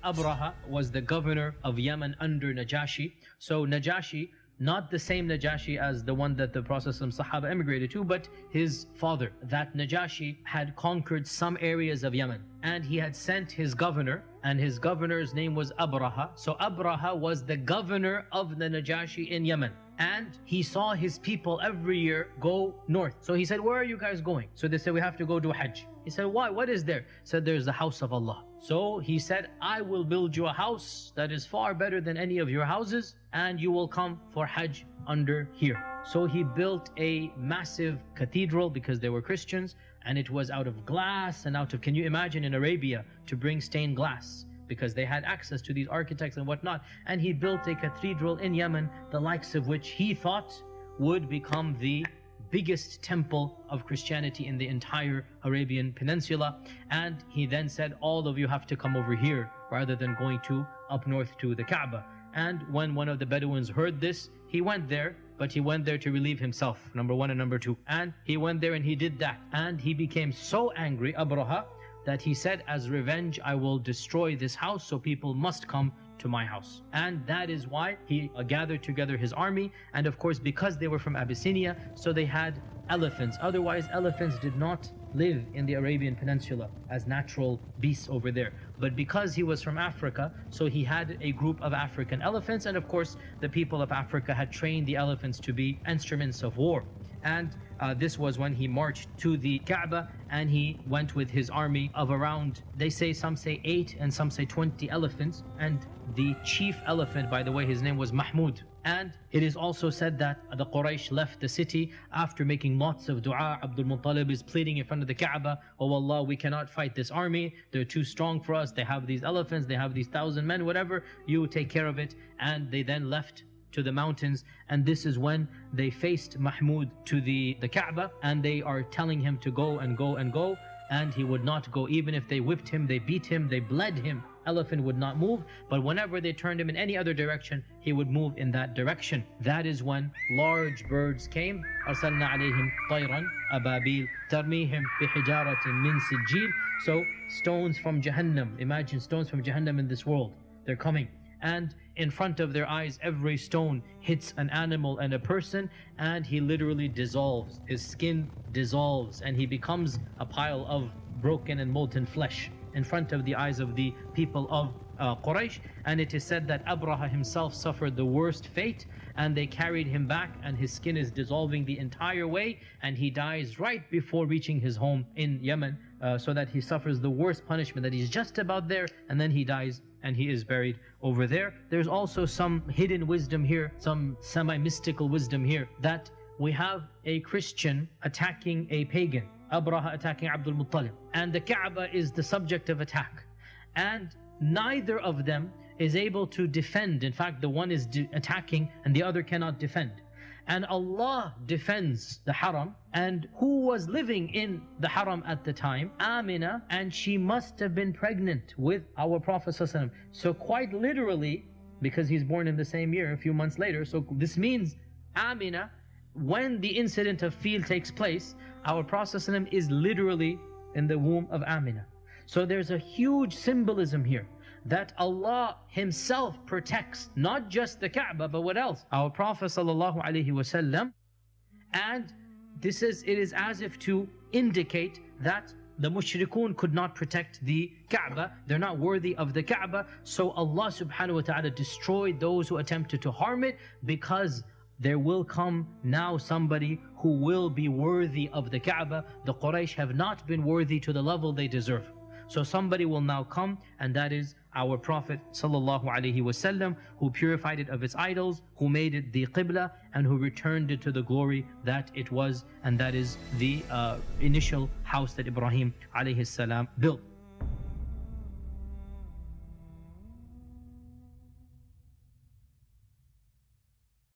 Abraha was the governor of Yemen under Najashi. So Najashi, not the same Najashi as the one that the Prophet Sahaba emigrated to, but his father. That Najashi had conquered some areas of Yemen, and he had sent his governor, and his governor's name was Abraha. So Abraha was the governor of the Najashi in Yemen, and he saw his people every year go north. So he said, where are you guys going? So they said, we have to go do Hajj. He said, why? What is there? He said, there's the house of Allah. So he said, I will build you a house that is far better than any of your houses, and you will come for Hajj under here. So he built a massive cathedral because they were Christians, and it was out of glass and out of, can you imagine in Arabia to bring stained glass? Because they had access to these architects and whatnot. And he built a cathedral in Yemen, the likes of which he thought would become the biggest temple of Christianity in the entire Arabian Peninsula. And he then said, all of you have to come over here rather than going to up north to the Ka'bah. And when one of the Bedouins heard this, he went there, but he went there to relieve himself, number one and number two. And he went there and he did that. And he became so angry, Abraha, that he said, as revenge, I will destroy this house, so people must come to my house. And that is why he gathered together his army. And of course, because they were from Abyssinia, so they had elephants. Otherwise, elephants did not live in the Arabian Peninsula as natural beasts over there. But because he was from Africa, so he had a group of African elephants. And of course, the people of Africa had trained the elephants to be instruments of war. And this was when he marched to the Ka'bah, and he went with his army of around, they say, some say 8 and some say 20 elephants. And the chief elephant, by the way, his name was Mahmud. And it is also said that the Quraysh left the city after making lots of dua. Abdul Muttalib is pleading in front of the Ka'bah, oh Allah, we cannot fight this army, they're too strong for us, they have these elephants, they have these 1,000 men, whatever, you take care of it. And they then left to the mountains, and this is when they faced Mahmud to the Ka'bah, and they are telling him to go and go and go, and he would not go. Even if they whipped him, they beat him, they bled him, elephant would not move. But whenever they turned him in any other direction, he would move in that direction. That is when large birds came. أرسلنا عليهم طيرا أبابيل ترميهم بحجارة من سجيل. So stones from Jahannam, imagine stones from Jahannam in this world, they're coming. And in front of their eyes, every stone hits an animal and a person, and he literally dissolves. His skin dissolves, and he becomes a pile of broken and molten flesh in front of the eyes of the people of Quraysh. And it is said that Abraha himself suffered the worst fate, and they carried him back, and his skin is dissolving the entire way, and he dies right before reaching his home in Yemen, so that he suffers the worst punishment, that he's just about there, and then he dies and he is buried over there. There's also some hidden wisdom here, some semi-mystical wisdom here, that we have a Christian attacking a pagan, Abraha attacking Abdul Muttalib, and the Ka'bah is the subject of attack, and neither of them is able to defend. In fact, the one is attacking and the other cannot defend. And Allah defends the Haram. And who was living in the Haram at the time? Amina, and she must have been pregnant with our Prophet ﷺ. So quite literally, because he's born in the same year, a few months later, so this means Amina, when the incident of Fil takes place, our Prophet ﷺ is literally in the womb of Amina. So there's a huge symbolism here, that Allah Himself protects not just the Ka'bah, but what else? Our Prophet ﷺ. And it is as if to indicate that the mushrikun could not protect the Ka'bah. They're not worthy of the Ka'bah. So Allah subhanahu wa ta'ala destroyed those who attempted to harm it, because there will come now somebody who will be worthy of the Ka'bah. The Quraysh have not been worthy to the level they deserve. So somebody will now come, and that is our Prophet ﷺ, who purified it of its idols, who made it the Qibla, and who returned it to the glory that it was, and that is the initial house that Ibrahim ﷺ built.